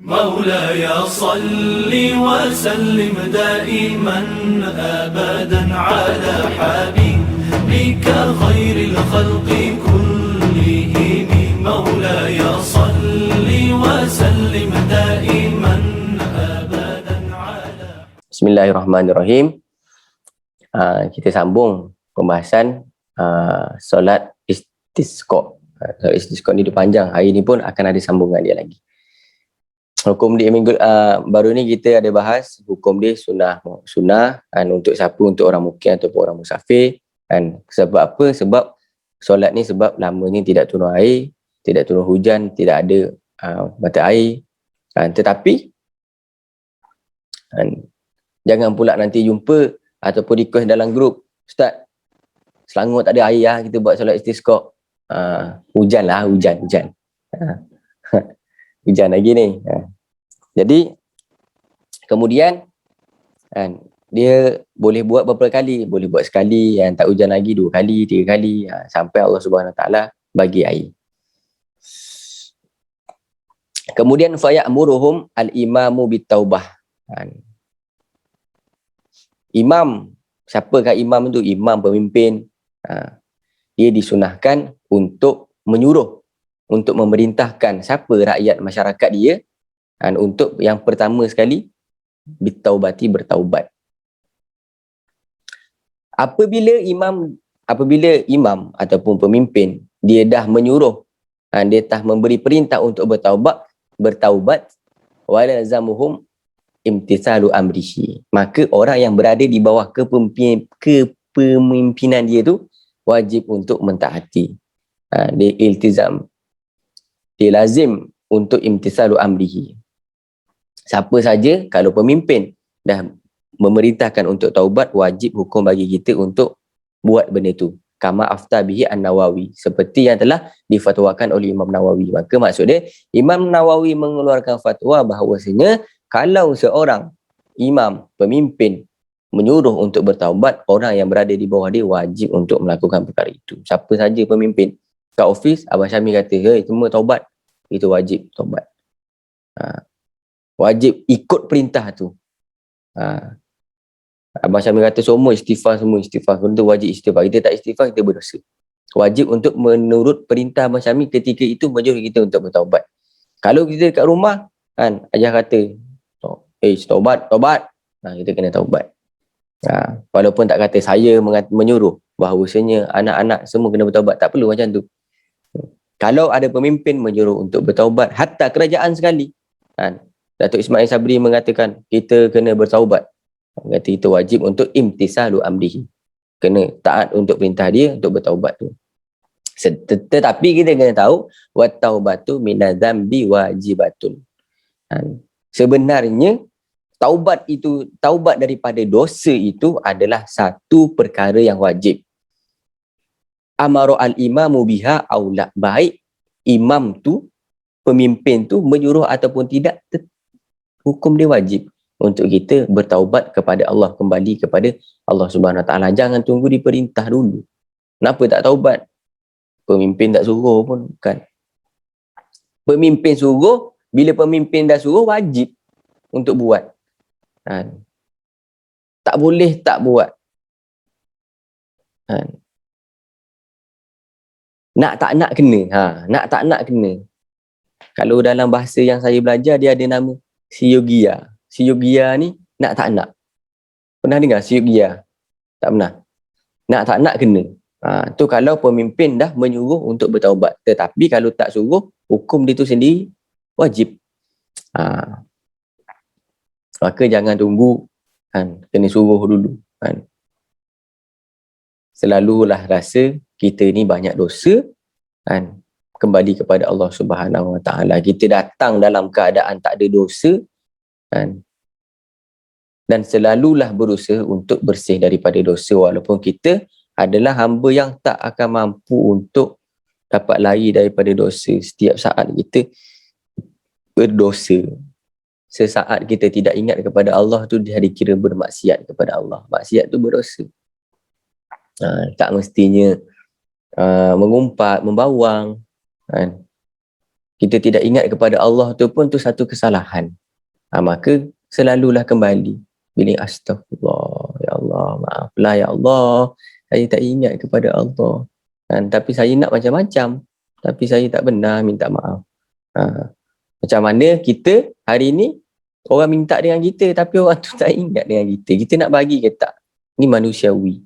مولاي صل وسلم دائما أبدا على حبيبك خير الخلق كلهم مولاي صل وسلم دائما أبدا على. Bismillahirrahmanirrahim. Kita sambung pembahasan solat istisqa. Solat istisqa ni dia panjang. Hari ni pun akan ada sambungan dia lagi. Hukum dia minggu baru ni kita ada bahas hukum dia sunnah untuk siapa, untuk orang mukim ataupun orang musafir. Sebab apa? Sebab solat ni sebab lamanya tidak turun air, tidak turun hujan, tidak ada mata air. Tetapi jangan pula nanti jumpa ataupun request dalam grup, Ustaz, Selangor tak ada air lah, kita buat solat istisqa. Hujan lah, hujan. Hujan lagi ni. Jadi kemudian dia boleh buat berapa kali? Boleh buat sekali, yang tak hujan lagi 2 kali, 3 kali, sampai Allah Subhanahu Wa Taala bagi air. Kemudian faya'muruhum al-imamu bitaubah. Imam, siapakah imam itu? Imam pemimpin. Dia disunahkan untuk menyuruh, untuk memerintahkan siapa rakyat masyarakat dia, untuk yang pertama sekali bitaubati, bertaubat. Apabila imam ataupun pemimpin dia dah menyuruh, dia dah memberi perintah untuk bertaubat, walazamuhum imtithalu amrihi, maka orang yang berada di bawah kepemimpinan dia tu wajib untuk mentaati. Dia iltizam, dia lazim untuk imtithalu amrihi. Siapa saja, kalau pemimpin dah memerintahkan untuk taubat, wajib hukum bagi kita untuk buat benda tu. Kama afta bihi an-Nawawi, seperti yang telah difatwakan oleh Imam Nawawi. Maka maksud dia, Imam Nawawi mengeluarkan fatwa bahawasanya kalau seorang imam, pemimpin menyuruh untuk bertaubat, orang yang berada di bawah dia wajib untuk melakukan perkara itu. Siapa saja pemimpin. Kat office, Abang Syami kata, hey, semua taubat. Itu wajib taubat. Wajib ikut perintah tu. Abang Syami kata semua istighfar. Benda wajib istighfar. Kita tak istighfar, kita berdosa. Wajib untuk menurut perintah Abang Syami ketika itu, menyuruh kita untuk bertaubat. Kalau kita kat rumah, ayah kata, taubat. Kita kena taubat. Walaupun tak kata saya menyuruh bahawasanya anak-anak semua kena bertaubat, tak perlu macam tu. Kalau ada pemimpin menyuruh untuk bertaubat, hatta kerajaan sekali, Datuk Ismail Sabri mengatakan kita kena bertaubat. Kata itu wajib untuk imtisalu amrihi. Kena taat untuk perintah dia untuk bertaubat tu. Tetapi kita kena tahu wattaubatu minadzambi wajibatun. Sebenarnya taubat daripada dosa itu adalah satu perkara yang wajib. Amara al-imamu biha aula, baik imam tu, pemimpin tu menyuruh ataupun tidak, hukum dia wajib untuk kita bertaubat kepada Allah, kembali kepada Allah Subhanahu Wa Taala. Jangan tunggu diperintah dulu. Kenapa tak taubat? Pemimpin tak suruh pun kan. Pemimpin suruh, bila pemimpin dah suruh, wajib untuk buat. Tak boleh tak buat. Nak tak nak kena. Nak tak nak kena. Kalau dalam bahasa yang saya belajar, dia ada nama Siyogia. Siyogia ni nak tak nak. Pernah dengar Siyogia? Tak pernah. Nak tak nak kena. Tu kalau pemimpin dah menyuruh untuk bertaubat. Tetapi kalau tak suruh, hukum dia tu sendiri wajib. Maka jangan tunggu kena suruh dulu. Selalulah rasa kita ni banyak dosa, kembali kepada Allah Subhanahu Wa Taala. Kita datang dalam keadaan tak ada dosa, dan selalulah berusaha untuk bersih daripada dosa, walaupun kita adalah hamba yang tak akan mampu untuk dapat lari daripada dosa. Setiap saat kita berdosa. Sesaat kita tidak ingat kepada Allah tu, dia dikira bermaksiat kepada Allah. Maksiat tu berdosa. Tak mestinya mengumpat, membawang, kita tidak ingat kepada Allah tu pun tu satu kesalahan. Maka selalulah kembali bila astagfirullah, ya Allah, maaflah ya Allah, saya tak ingat kepada Allah. Tapi saya nak macam-macam, tapi saya tak benar minta maaf. Macam mana kita hari ni orang minta dengan kita tapi orang tu tak ingat dengan kita. Kita nak bagi ke tak? Ni manusiawi.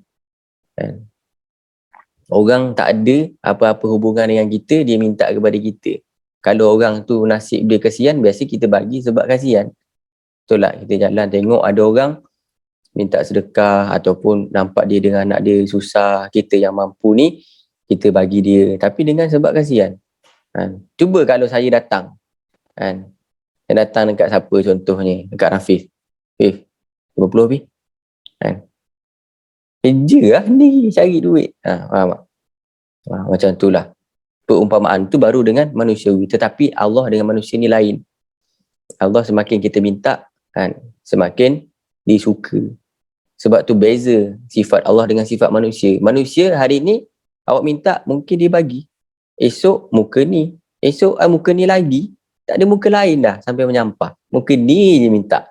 Orang tak ada apa-apa hubungan dengan kita, dia minta kepada kita. Kalau orang tu nasib dia kasihan, biasa kita bagi sebab kasihan. Betul tak? Kita jalan tengok ada orang minta sedekah ataupun nampak dia dengan anak dia susah, kita yang mampu ni, kita bagi dia. Tapi dengan sebab kasihan. Cuba kalau saya datang. Saya datang dekat siapa contohnya? Dekat Rafif. 50 lebih. Kerja lah ni, cari duit. Faham tak? Macam tu lah. Perumpamaan tu baru dengan manusiawi. Tetapi Allah dengan manusia ni lain. Allah semakin kita minta, semakin disuka. Sebab tu beza sifat Allah dengan sifat manusia. Manusia hari ni awak minta, mungkin dia bagi. Esok muka ni. Esok muka ni lagi. Tak ada muka lain dah sampai menyampah. Muka ni je minta.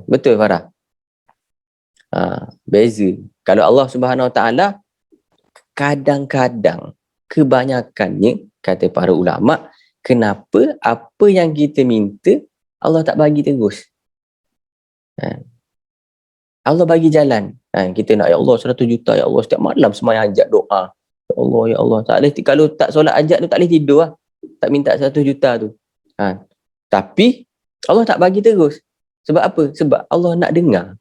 Betul Farah? Beza. Kalau Allah Subhanahu Wa Taala, kadang-kadang, kebanyakannya, kata para ulama, kenapa apa yang kita minta Allah tak bagi terus? Allah bagi jalan. Kita nak, ya Allah 100 juta, ya Allah setiap malam semayang hajat doa. Ya Allah, ya Allah. Tak boleh, kalau tak solat hajat tu tak boleh tidur lah. Tak minta 100 juta tu. Tapi Allah tak bagi terus. Sebab apa? Sebab Allah nak dengar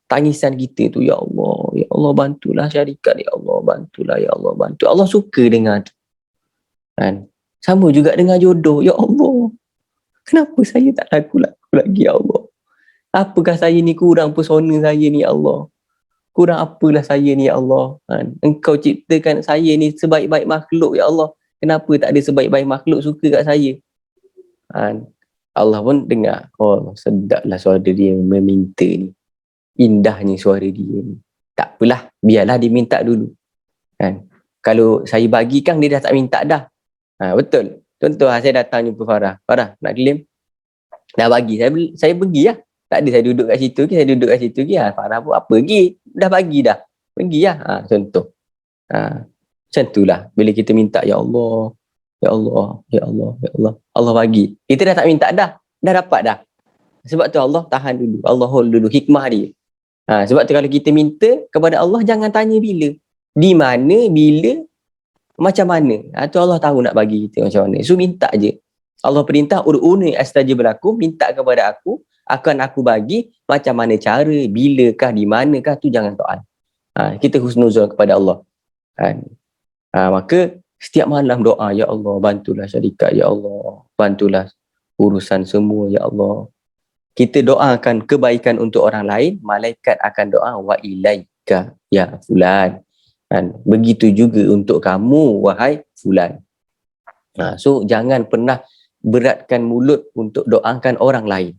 tangisan kita tu. Ya Allah bantulah syarikat, ya Allah bantulah, ya Allah bantu. Allah suka dengar tu. Sama juga dengan jodoh. Ya Allah, kenapa saya tak laku-laku lagi, ya Allah? Apakah saya ni kurang pesona saya ni, ya Allah? Kurang apalah saya ni, ya Allah? Engkau ciptakan saya ni sebaik-baik makhluk, ya Allah. Kenapa tak ada sebaik-baik makhluk suka kat saya? Allah pun dengar. Oh, sedaplah suara dia meminta ni. Indahnya suara dia ni. Tak apalah, biarlah dia minta dulu. Kalau saya bagi kan dia dah tak minta dah. Betul. Contoh saya datang jumpa Farah. Farah nak claim? Dah bagi. Saya pergi lah. Tak ada saya duduk kat situ ke, saya duduk kat situ ke. Farah pun apa pergi. Dah bagi dah. Pergi lah. Contoh. Macam itulah. Bila kita minta, ya Allah, ya Allah, ya Allah, ya Allah. Allah bagi. Kita dah tak minta dah. Dah dapat dah. Sebab tu Allah tahan dulu. Allah hold dulu. Hikmah dia. Sebab tu kalau kita minta kepada Allah, jangan tanya bila. Di mana, bila, macam mana. Tu Allah tahu nak bagi kita macam mana. So minta je. Allah perintah, ur'uni astajib lakum, minta kepada aku, akan aku bagi. Macam mana cara, bilakah, di manakah, tu jangan soal. Kita husnuzon kepada Allah. Maka setiap malam doa, ya Allah bantulah syarikat, ya Allah bantulah urusan semua, ya Allah. Kita doakan kebaikan untuk orang lain, malaikat akan doa wa ilaika ya fulan. Begitu juga untuk kamu wahai fulan. So jangan pernah beratkan mulut untuk doakan orang lain.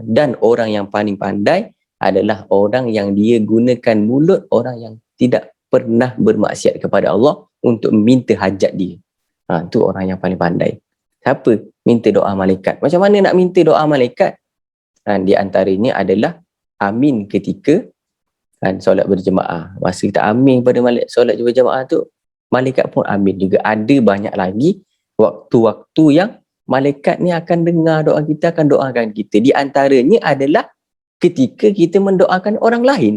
Dan orang yang paling pandai adalah orang yang dia gunakan mulut orang yang tidak pernah bermaksiat kepada Allah untuk minta hajat dia. Tu orang yang paling pandai. Siapa? Minta doa malaikat. Macam mana nak minta doa malaikat? Di antaranya adalah amin ketika solat berjemaah. Masa kita amin pada solat berjemaah tu, malaikat pun amin juga. Ada banyak lagi waktu-waktu yang malaikat ni akan dengar doa kita, akan doakan kita. Di antaranya adalah ketika kita mendoakan orang lain.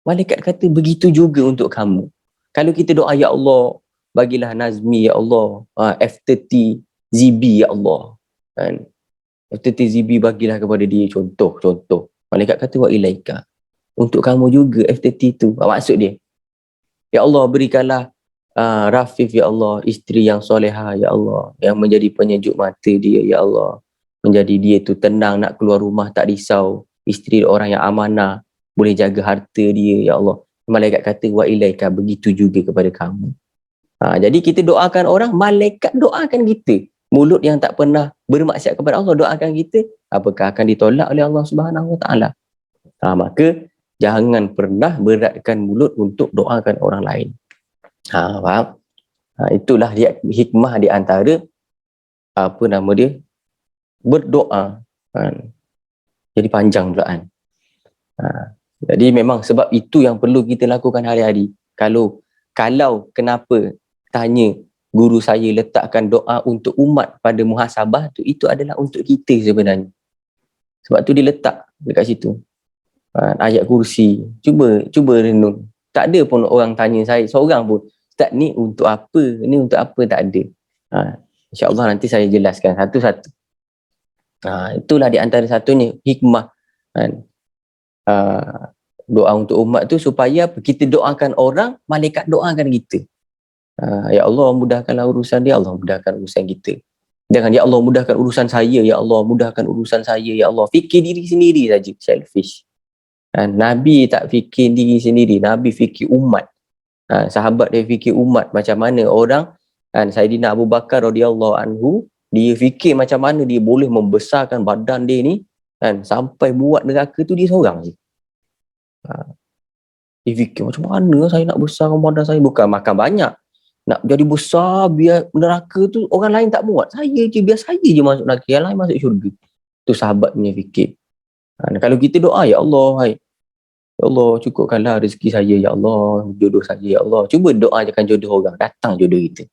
Malaikat kata begitu juga untuk kamu. Kalau kita doa, ya Allah bagilah Nazmi, ya Allah F30 ZB, ya Allah. F30 ZB bagilah kepada dia. Contoh. Malaikat kata wa ilaika. Untuk kamu juga F30 tu. Maksud dia, ya Allah berikanlah Rafif, ya Allah, isteri yang soleha, ya Allah, yang menjadi penyejuk mata dia, ya Allah. Menjadi dia tu tenang nak keluar rumah, tak risau. Isteri orang yang amanah, boleh jaga harta dia, ya Allah. Malaikat kata wa ilaika, begitu juga kepada kamu. Jadi kita doakan orang, malaikat doakan kita. Mulut yang tak pernah bermaksiat kepada Allah doakan kita, apakah akan ditolak oleh Allah Subhanahu Wa Taala? Maka jangan pernah beratkan mulut untuk doakan orang lain. Faham? Itulah dia hikmah di antara apa nama dia, berdoa. Jadi panjang pula kan. Jadi memang sebab itu yang perlu kita lakukan hari-hari. Kalau kenapa tanya guru saya letakkan doa untuk umat pada muhasabah tu, itu adalah untuk kita sebenarnya. Sebab tu dia letak dekat situ. Ayat kursi. Cuba renung. Tak ada pun orang tanya saya seorang pun, "Ustaz, ni untuk apa? Ni untuk apa?" Tak ada. InsyaAllah nanti saya jelaskan satu-satu. Itulah di antara satunya hikmah kan. Doa untuk umat tu supaya kita doakan orang, malaikat doakan kita. Ya Allah, mudahkanlah urusan dia, Allah mudahkan urusan kita. Jangan, ya Allah mudahkan urusan saya, ya Allah mudahkan urusan saya, ya Allah. Fikir diri sendiri saja, selfish. Nabi tak fikir diri sendiri, Nabi fikir umat. Sahabat dia fikir umat. Macam mana orang, Saidina Abu Bakar radhiyallahu anhu, dia fikir macam mana dia boleh membesarkan badan dia ni, sampai buat neraka tu dia seorang je. Dia fikir macam mana saya nak besarkan badan saya, bukan makan banyak, nak jadi besar biar neraka tu orang lain tak muat, saya je, biar saya je masuk neraka, yang lain masuk syurga. Tu sahabat punya fikir. Kalau kita doa, ya Allah, hai, ya Allah cukupkanlah rezeki saya, ya Allah jodoh saya, ya Allah. Cuba doakan jodoh orang, datang jodoh kita.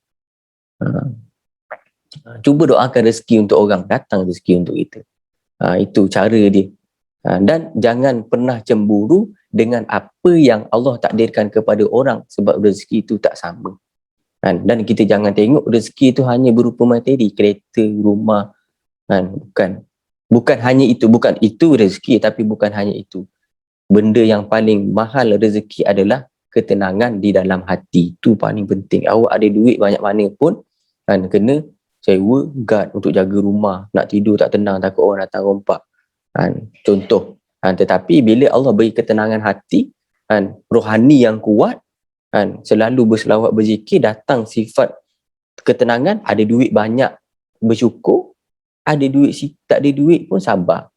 Cuba doakan rezeki untuk orang, datang rezeki untuk kita. Itu cara dia. Dan jangan pernah cemburu dengan apa yang Allah takdirkan kepada orang, sebab rezeki itu tak sama. Dan kita jangan tengok rezeki itu hanya berupa materi, kereta, rumah. Bukan hanya itu, bukan itu rezeki, tapi bukan hanya itu. Benda yang paling mahal rezeki adalah ketenangan di dalam hati. Itu paling penting. Awak ada duit banyak mana pun, kena sewa guard untuk jaga rumah, nak tidur tak tenang, takut orang datang rompak. Contoh. Tetapi bila Allah beri ketenangan hati, rohani yang kuat, selalu berselawat berzikir, datang sifat ketenangan. Ada duit banyak, bersyukur. Ada duit, tak ada duit pun sabar.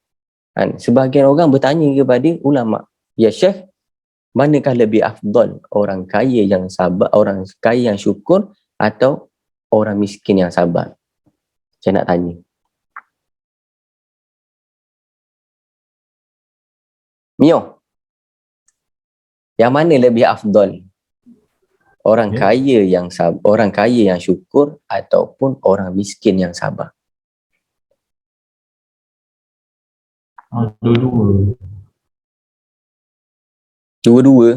Sebahagian orang bertanya kepada ulama, "Ya Syekh, manakah lebih afdal, orang kaya yang sabar, orang kaya yang syukur, atau orang miskin yang sabar?" Saya nak tanya, Mio, yang mana lebih afdal? Orang kaya yang sabar, orang kaya yang syukur, ataupun orang miskin yang sabar? Dua-dua. Dua-dua.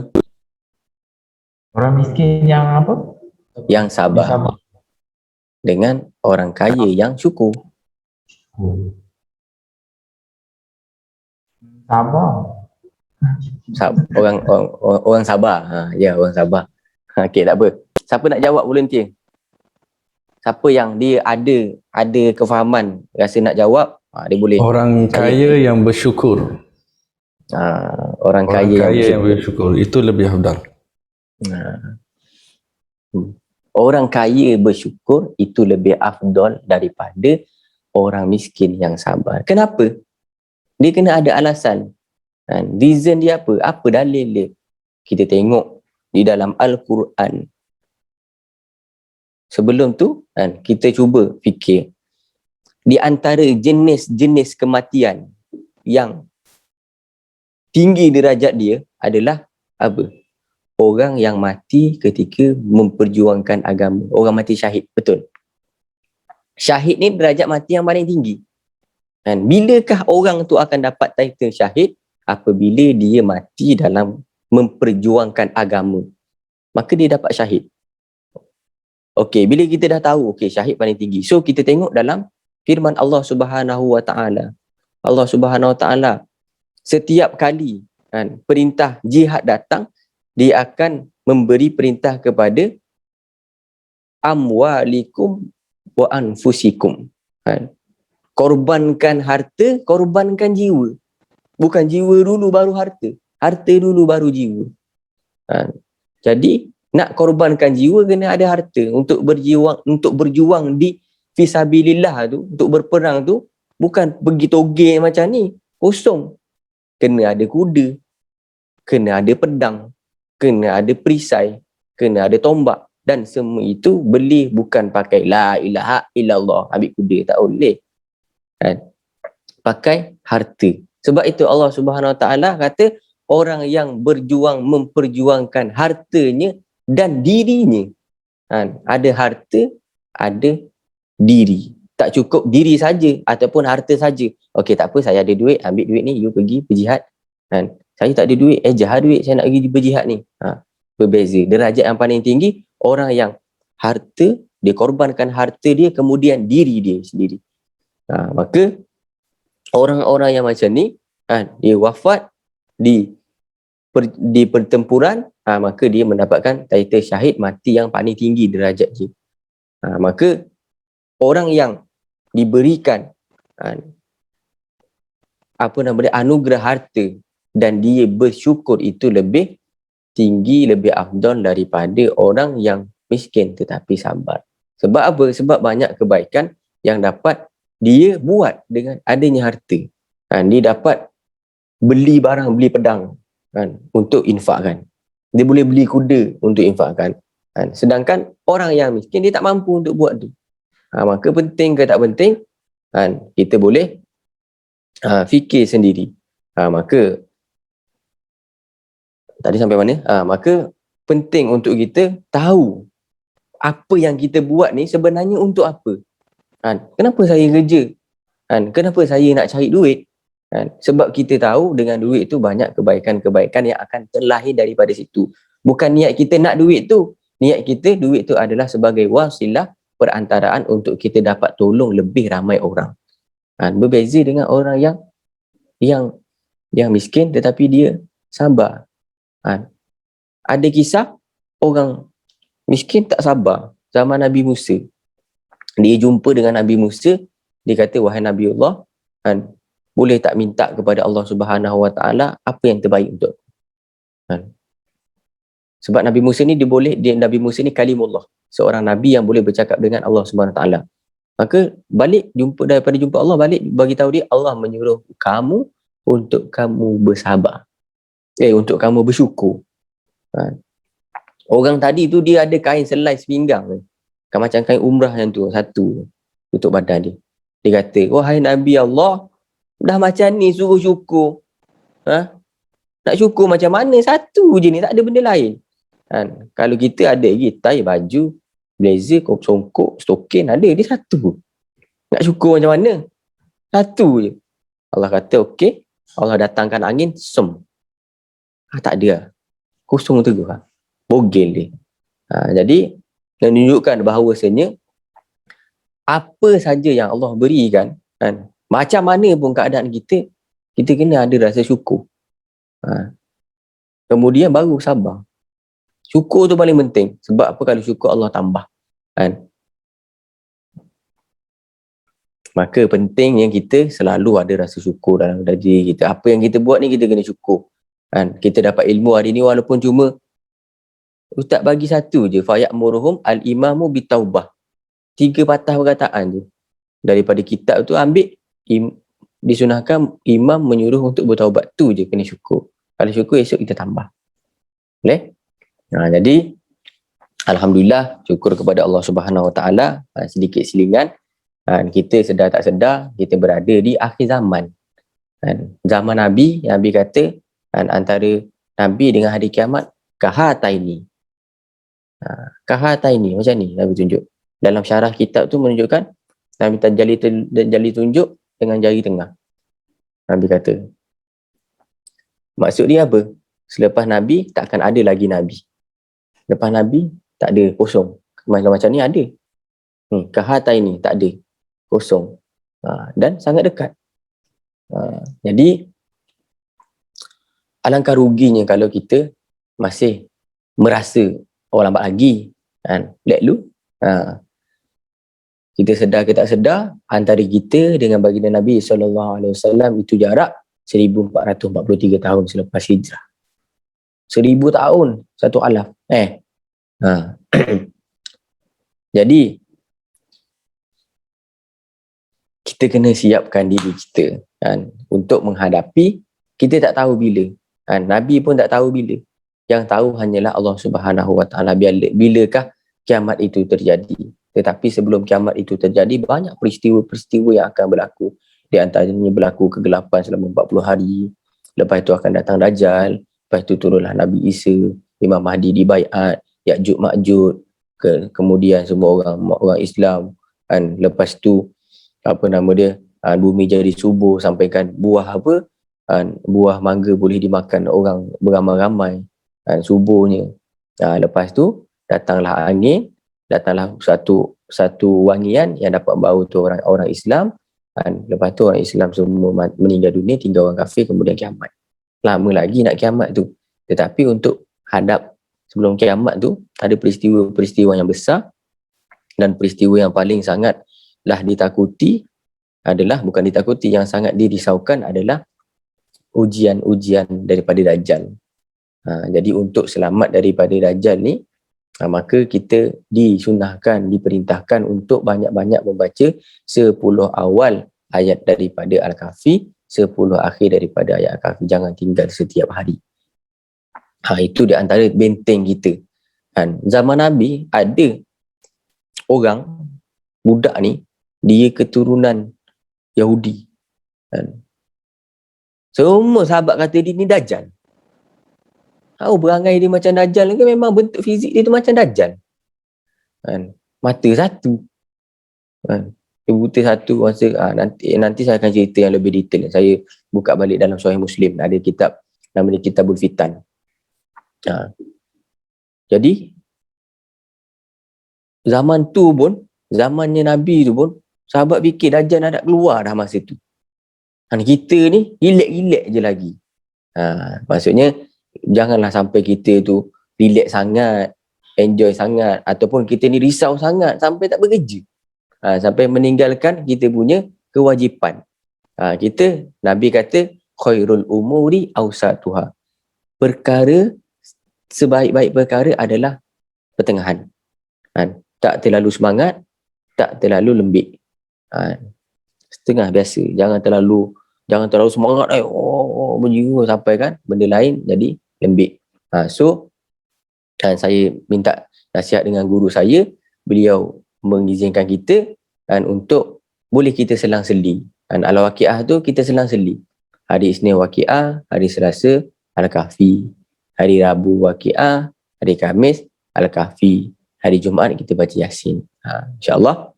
Orang miskin yang apa? Yang sabar. Dengan orang kaya yang syukur. Sabar. Orang sabar. Ya, orang sabar. Okey, tak apa. Siapa nak jawab volunteer? Siapa yang dia ada kefahaman, rasa nak jawab, dia boleh. Orang kaya yang bersyukur. Orang kaya yang bersyukur. Itu lebih afdal. Orang kaya bersyukur itu lebih afdal daripada orang miskin yang sabar. Kenapa? Dia kena ada alasan. Reason dia apa? Apa dalil dia? Kita tengok di dalam Al-Quran. Sebelum tu, kita cuba fikir. Di antara jenis-jenis kematian yang tinggi derajat dia adalah apa? Orang yang mati ketika memperjuangkan agama. Orang mati syahid, betul. Syahid ni derajat mati yang paling tinggi. Bilakah orang tu akan dapat title syahid? Apabila dia mati dalam memperjuangkan agama, maka dia dapat syahid. Okey, bila kita dah tahu syahid paling tinggi, so kita tengok dalam firman Allah Subhanahu Wa Taala. Allah Subhanahu Wa Taala setiap kali perintah jihad datang, dia akan memberi perintah kepada amwalikum wa anfusikum. Korbankan harta, korbankan jiwa. Bukan jiwa dulu baru harta. Harta dulu baru jiwa. Jadi nak korbankan jiwa kena ada harta. Untuk berjuang di fisabilillah tu, untuk berperang tu, bukan pergi togel macam ni, kosong. Kena ada kuda, kena ada pedang, kena ada perisai, kena ada tombak. dan semua itu beli bukan pakai la ilaha illallah, ambil kuda, tak boleh. Kan? Pakai harta. Sebab itu Allah Subhanahu Wa Taala kata orang yang berjuang memperjuangkan hartanya dan dirinya. Kan? Ada harta, ada diri. Tak cukup diri saja ataupun harta saja. Okey, tak apa, saya ada duit, ambil duit ni, you pergi berjihad. Kan? Saya tak ada duit, jahat duit, saya nak pergi berjihad ni. Berbeza. Derajat yang paling tinggi, orang yang harta, dia korbankan harta dia, kemudian diri dia sendiri. Maka orang-orang yang macam ni, dia wafat di pertempuran, maka dia mendapatkan title syahid, mati yang paling tinggi derajat dia. Maka orang yang diberikan anugerah harta dan dia bersyukur itu lebih tinggi, lebih afdal daripada orang yang miskin tetapi sabar. Sebab apa? Sebab banyak kebaikan yang dapat dia buat dengan adanya harta. Dia dapat beli barang, beli pedang untuk infakkan. Dia boleh beli kuda untuk infakkan. Sedangkan orang yang miskin dia tak mampu untuk buat tu. Maka penting ke tak penting, kita boleh fikir sendiri. Maka tadi sampai mana? Maka penting untuk kita tahu apa yang kita buat ni sebenarnya untuk apa. Kenapa saya kerja? Kenapa saya nak cari duit? Sebab kita tahu dengan duit tu banyak kebaikan-kebaikan yang akan terlahir daripada situ. Bukan niat kita nak duit tu. Niat kita duit tu adalah sebagai wasilah perantaraan untuk kita dapat tolong lebih ramai orang. Berbeza dengan orang yang miskin tetapi dia sabar. Ada kisah orang miskin tak sabar zaman Nabi Musa. Dia jumpa dengan Nabi Musa, dia kata, wahai Nabi Allah, boleh tak minta kepada Allah Subhanahu Wa Taala apa yang terbaik untuk aku? Sebab Nabi Musa ni Nabi Musa ni kalimullah, seorang nabi yang boleh bercakap dengan Allah Subhanahu Wa Taala. Maka balik daripada jumpa Allah, balik bagi tahu dia, Allah menyuruh kamu untuk kamu bersabar. Untuk kamu bersyukur. Orang tadi tu dia ada kain selai sepinggang, macam kain umrah yang tu, satu tutup badan dia. Dia kata, wahai Nabi Allah, dah macam ni suruh syukur. Nak syukur macam mana? Satu je ni, tak ada benda lain. Kalau kita ada lagi tie, baju, blazer, songkok, stokin, ada, dia satu. Nak syukur macam mana? Satu je. Allah kata, okey. Allah datangkan angin, tak ada lah. Kosong terus lah. Bogel dia. Jadi, menunjukkan bahawasanya apa saja yang Allah berikan, macam mana pun keadaan kita, kita kena ada rasa syukur. Kemudian baru sabar. Syukur tu paling penting. Sebab apa? Kalau syukur Allah tambah. Maka penting yang kita selalu ada rasa syukur dalam diri kita. Apa yang kita buat ni kita kena syukur. Kita dapat ilmu hari ni walaupun cuma Ustaz bagi satu je, faya'muruhum al-imamu bitaubah. 3 patah perkataan je. Daripada kitab tu ambil, disunahkan imam menyuruh untuk bertaubat. Tu je kena syukur. Kalau syukur esok kita tambah. Boleh? Jadi alhamdulillah, syukur kepada Allah Subhanahu Wa Taala. Sedikit selingan, kita sedar tak sedar kita berada di akhir zaman. Zaman Nabi, Nabi kata antara Nabi dengan hari kiamat kahataini. Kahataini macam ni Nabi tunjuk. Dalam syarah kitab tu menunjukkan Nabi jali tunjuk dengan jari tengah. Nabi kata, maksud dia apa? Selepas Nabi takkan ada lagi Nabi. Lepas Nabi tak ada, kosong. Macam ni ada. Kahataini tak ada, kosong. Dan sangat dekat. Jadi alangkah ruginya kalau kita masih merasa lambat lagi. Let lu. Kita sedar ke tak sedar, antara kita dengan baginda Nabi SAW itu jarak 1443 tahun selepas hijrah. 1000 tahun, satu alaf. Jadi kita kena siapkan diri kita untuk menghadapi, kita tak tahu bila. Nabi pun tak tahu bila. Yang tahu hanyalah Allah Subhanahu Wa Taala. Bilakah kiamat itu terjadi. Tetapi sebelum kiamat itu terjadi, banyak peristiwa-peristiwa yang akan berlaku. Di antaranya berlaku kegelapan selama 40 hari. Lepas itu akan datang Dajjal. Lepas itu turunlah Nabi Isa, Imam Mahdi dibaiat, Ya'juj Ma'juj, kemudian semua orang Islam. Dan lepas tu bumi jadi subur, sampaikan buah apa? Buah mangga boleh dimakan orang beramai-ramai. Suburnya. Lepas tu datanglah angin, datanglah satu wangian yang dapat bau tu orang Islam. Lepas tu orang Islam semua meninggal dunia, tinggal orang kafir, kemudian kiamat. Lama lagi nak kiamat tu. Tetapi untuk hadap sebelum kiamat tu, ada peristiwa-peristiwa yang besar, dan peristiwa yang paling sangatlah ditakuti adalah, bukan ditakuti, yang sangat dirisaukan adalah ujian-ujian daripada Dajjal. Jadi untuk selamat daripada Dajjal ni, maka kita disunahkan, diperintahkan untuk banyak-banyak membaca 10 awal ayat daripada Al-Kahfi, 10 akhir daripada ayat Al-Kahfi. Jangan tinggal setiap hari. Itu di antara benteng kita. Zaman Nabi ada orang, budak ni, dia keturunan Yahudi. Semua sahabat kata dia ni Dajjal. Berangai dia macam Dajjal ke memang bentuk fizik dia tu macam Dajjal. Mata satu. Dia buta satu. Nanti saya akan cerita yang lebih detail. Saya buka balik dalam Sahih Muslim. Ada kitab, nama dia Kitabul Fitan. Jadi, zaman tu pun, zamannya Nabi tu pun, sahabat fikir Dajjal nak keluar dah masa tu. Kita ni, relax-relax je lagi. Maksudnya, janganlah sampai kita tu relax sangat, enjoy sangat, ataupun kita ni risau sangat sampai tak bekerja, sampai meninggalkan kita punya kewajipan. Nabi kata khairul umuri awsatuha, perkara sebaik-baik perkara adalah pertengahan. Tak terlalu semangat, tak terlalu lembik, setengah biasa. Jangan terlalu semangat, berjiwa sampai kan benda lain jadi lembik. Saya minta nasihat dengan guru saya, beliau mengizinkan kita untuk boleh kita selang-seli. Al-Waqiah tu kita selang-seli. Hari Isnin Waqiah, hari Selasa Al-Kahfi, hari Rabu Waqiah, hari Khamis Al-Kahfi, hari Jumaat kita baca Yasin. InsyaAllah.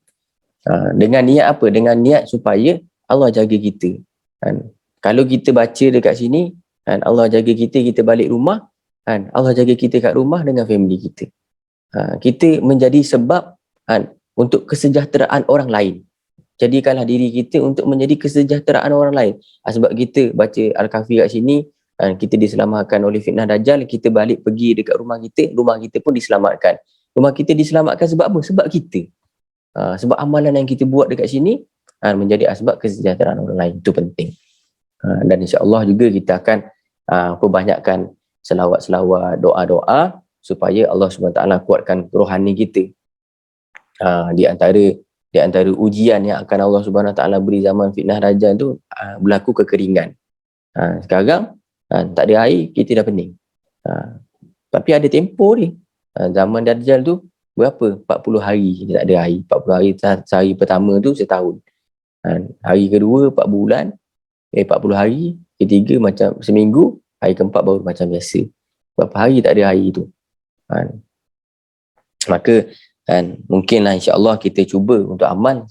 Dengan niat apa? Dengan niat supaya Allah jaga kita. Kalau kita baca dekat sini, Allah jaga kita, kita balik rumah, Allah jaga kita kat rumah dengan family kita. Kita menjadi sebab untuk kesejahteraan orang lain. Jadikanlah diri kita untuk menjadi kesejahteraan orang lain. Sebab kita baca Al-Kahfi kat sini, kita diselamatkan oleh fitnah Dajjal, kita balik pergi dekat rumah kita pun diselamatkan. Rumah kita diselamatkan sebab apa? Sebab kita. Sebab amalan yang kita buat dekat sini menjadi asbab kesejahteraan orang lain. Itu penting. Dan insya-Allah juga kita akan perbanyakkan selawat-selawat, doa-doa supaya Allah SWT kuatkan rohani kita. Di antara ujian yang akan Allah SWT beri zaman fitnah Dajjal tu, berlaku kekeringan. Sekarang tak ada air, kita dah pening. Tapi ada tempoh ni. Zaman Dajjal tu berapa? 40 hari kita tak ada air. 40 hari, sehari pertama tu setahun. Hari kedua 4 bulan. 40 hari. Ketiga macam seminggu. Hari keempat baru macam biasa. Berapa hari tak ada air tu. Maka mungkinlah insya-Allah kita cuba untuk amal.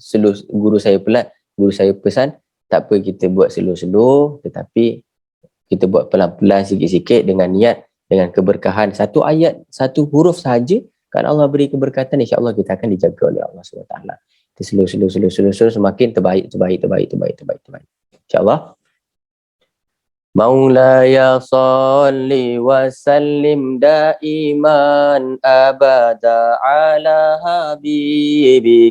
Guru saya pesan, tak apa kita buat slow-slow, tetapi kita buat pelan-pelan sikit-sikit dengan niat, dengan keberkahan. Satu ayat, satu huruf sahaja, kan Allah beri keberkatan, insya-Allah kita akan dijaga oleh Allah SWT. Kita slow, semakin terbaik. InsyaAllah. Maulaya salli wa sallim daiman abada ala habibik